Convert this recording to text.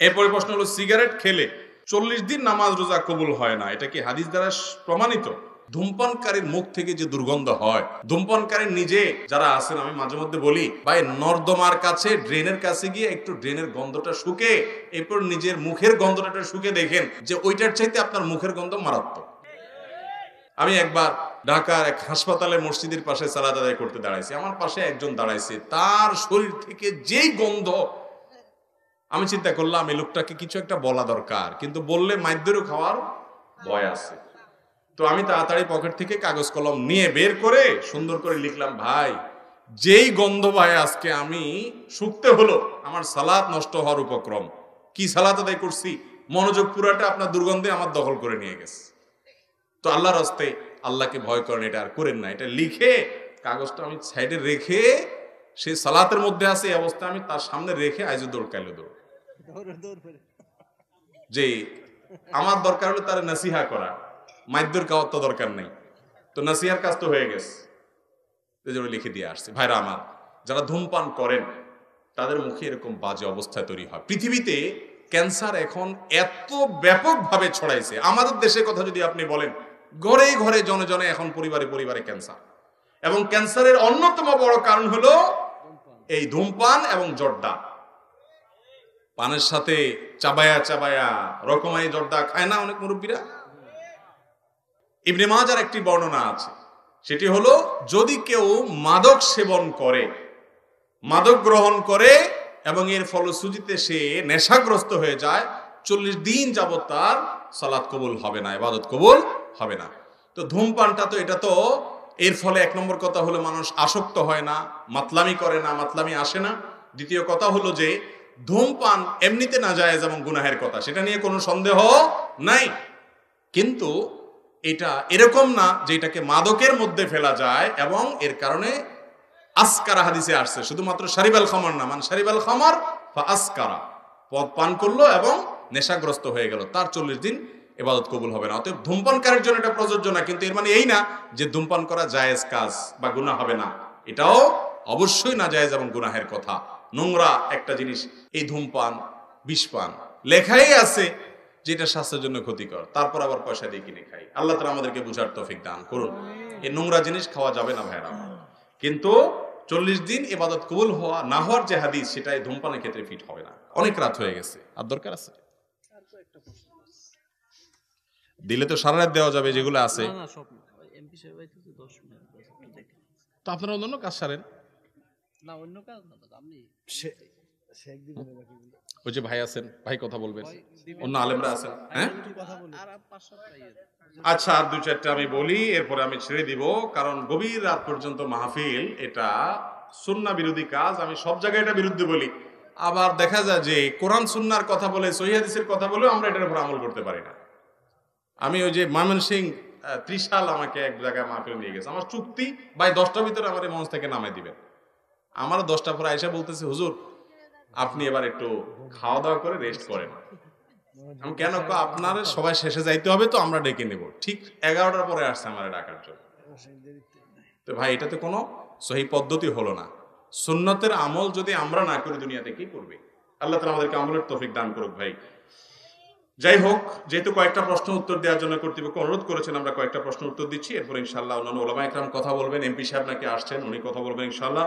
এরপরে প্রশ্ন হলো, সিগারেট খেলে 40 দিন নামাজ রোজা কবুল হয় না, এটা কি হাদিস দ্বারা প্রমাণিত? ধূমপানকারীর মুখ থেকে যে দুর্গন্ধ হয়, ধূমপানকারী নিজে যারা আছেন, আমি মাঝে মধ্যে বলি ভাই, নর্দমার কাছে ড্রেনের কাছে গিয়ে একটু ড্রেনের গন্ধটা শুকে এরপর নিজের মুখের গন্ধটা শুকে দেখেন যে ওইটার চাইতে আপনার মুখের গন্ধ মারাত্মক। আমি একবার ঢাকার এক হাসপাতালে মসজিদের পাশে সালাত আদায় করতে দাঁড়াইছি, আমার পাশে একজন দাঁড়াইছে, তার শরীর থেকে যেই গন্ধ, আমি চিন্তা করলাম এই লোকটাকে কিছু একটা বলা দরকার, কিন্তু বললে মাইদ্যেরও খাওয়ার ভয় আছে। তো আমি তাড়াতাড়ি পকেট থেকে কাগজ কলম নিয়ে বের করে সুন্দর করে লিখলাম, ভাই যেই গন্ধ ভাই আজকে আমি শুকতে হলো, আমার সালাত নষ্ট হওয়ার উপক্রম। কি সালাত আদায় করছি, মনোযোগ পুরাটা আপনার দুর্গন্ধে আমার দখল করে নিয়ে গেছে। তো আল্লাহর রাস্তায় আল্লাহকে ভয় করেন, এটা আর করেন না। এটা লিখে কাগজটা আমি সাইডে রেখে, সে সালাতের মধ্যে আছে এই অবস্থা, আমি তার সামনে রেখে আইজো দৌড় কাইলো দৌড়, যে আমার দরকার হলো তার নাসিহা করা, মাইদ্যর খাওয়ার তো দরকার নেই। তো নাসিহার কাজ তো হয়ে গেছে, লিখে দিয়ে আসছে। ভাইরা আমার, যারা ধূমপান করেন তাদের মুখে এরকম বাজে অবস্থায় তৈরি হয়। পৃথিবীতে ক্যান্সার এখন এত ব্যাপকভাবে ছড়াইছে, আমাদের দেশের কথা যদি আপনি বলেন, ঘরে ঘরে জনে জনে এখন পরিবারে পরিবারে ক্যান্সার। এবং ক্যান্সারের অন্যতম বড় কারণ হলো এই ধূমপান এবং জর্দা। পানের সাথে চাবায়া চাবায়া রকমারি জর্দা খায় না অনেক মুরব্বীরা? ইবনে মাজার একটি বর্ণনা আছে, সেটি হলো, যদি কেউ মাদক সেবন করে, মাদক গ্রহণ করে এবং এর ফলশ্রুতিতে সে নেশাগ্রস্ত হয়ে যায়, 40 দিন যাবত তার সালাত কবুল হবে না, ইবাদত কবুল হবে না। তো ধূমপানটা তো, এটা তো এর ফলে এক নম্বর কথা হলো মানুষ আসক্ত হয় না, মাতলামি করে না, মাতলামি আসে না। দ্বিতীয় কথা হলো যে ধূমপান এমনিতে নাজায়েজ এবং গুনাহের কথা, সেটা নিয়ে কোনো সন্দেহ নাই, কিন্তু এটা এরকম না যে এটাকে মাদকের মধ্যে ফেলা যায়। এবং এর কারণে আসকারা হাদিসে আসছে, শুধুমাত্র শারিবাল খামার না, মানে শারিবাল খামার বা আসকারা, পদ পান করলো এবং নেশাগ্রস্ত হয়ে গেল, তার 40 দিন ইবাদত কবুল হবে না। অতএব ধূমপানকারীর জন্য এটা প্রযোজ্য না, কিন্তু এর মানে এই না যে ধূমপান করা জায়েজ কাজ বা গুনাহ হবে না, এটাও অবশ্যই না জায়েজ এবং গুনাহের কথা। নোংরা একটা জিনিস এই ধূমপান, বিষপান, লেখাই আছে যেটা স্বাস্থ্যের জন্য ক্ষতিকর, তারপর আবার পয়সা দিয়ে কিনে খাই। আল্লাহ তাআলা আমাদেরকে বুঝার তৌফিক দান করুন। এই নোংরা জিনিস খাওয়া যাবে না ভাইরা। কিন্তু 40 দিন ইবাদত কবুল হওয়া না হওয়ার যে হাদিস, সেটাই ধূমপানের ক্ষেত্রে ফিট হবে না। অনেক রাত হয়ে গেছে, আর দরকার আছে দিলে তো সারা রাত দেওয়া যাবে যেগুলো আছে। তো আপনারা অন্য কাজ সারেন না, অন্য কাজ না, আপনি ওই যে ভাই আছেন, ভাই কথা বলবেন, অন্য আলেমরা আছেন। হ্যাঁ আচ্ছা, আর 2-4টা আমি বলি, এরপরে আমি ছেড়ে দিব, কারণ গভীর রাত পর্যন্ত মাহফিল, এটা সুন্নাহ বিরোধী কাজ। আমি সব জায়গায় এটা বিরুদ্ধে বলি, আবার দেখা যায় যে কোরআন সুন্নাহর কথা বলে, সহিহ হাদিসের কথা বলেও আমরা এটার উপর আমল করতে পারি না। আমি ওই যে ময়মনসিংহ ত্রিশাল আমাকে এক জায়গায় মাহফিল নিয়ে গেছে, আমার চুক্তি ভাই 10টার ভিতরে আমার এই মঞ্চ থেকে নামাই দিবেন। আমার 10টা পরে আয়েশা বলতেছে, হুজুর আপনি এবার একটু খাওয়া দাওয়া করে রেস্ট করেন। আমি কেন, আপনার সবাই শেষে যাইতে হবে, তো আমরা ডেকে নেব। ঠিক 11টার পরে আসছে আমার ডাকার জন্য। তো ভাই, এটাতে কোনো সহিহ পদ্ধতি হলো না। সুন্নতের আমল যদি আমরা না করি, দুনিয়াতে কি করবে? আল্লাহ তাআলা আমাদেরকে আমলের তৌফিক দান করুক। ভাই যাই হোক, যেহেতু কয়েকটা প্রশ্ন উত্তর দেওয়ার জন্য কর্তৃপক্ষ অনুরোধ করেছেন, আমরা কয়েকটা প্রশ্ন উত্তর দিচ্ছি, এরপর ইনশাআল্লাহ অন্যান্য ওলামা একরাম কথা বলবেন। এমপি সাহেব নাকি আসছেন, উনি কথা বলবেন ইনশাআল্লাহ।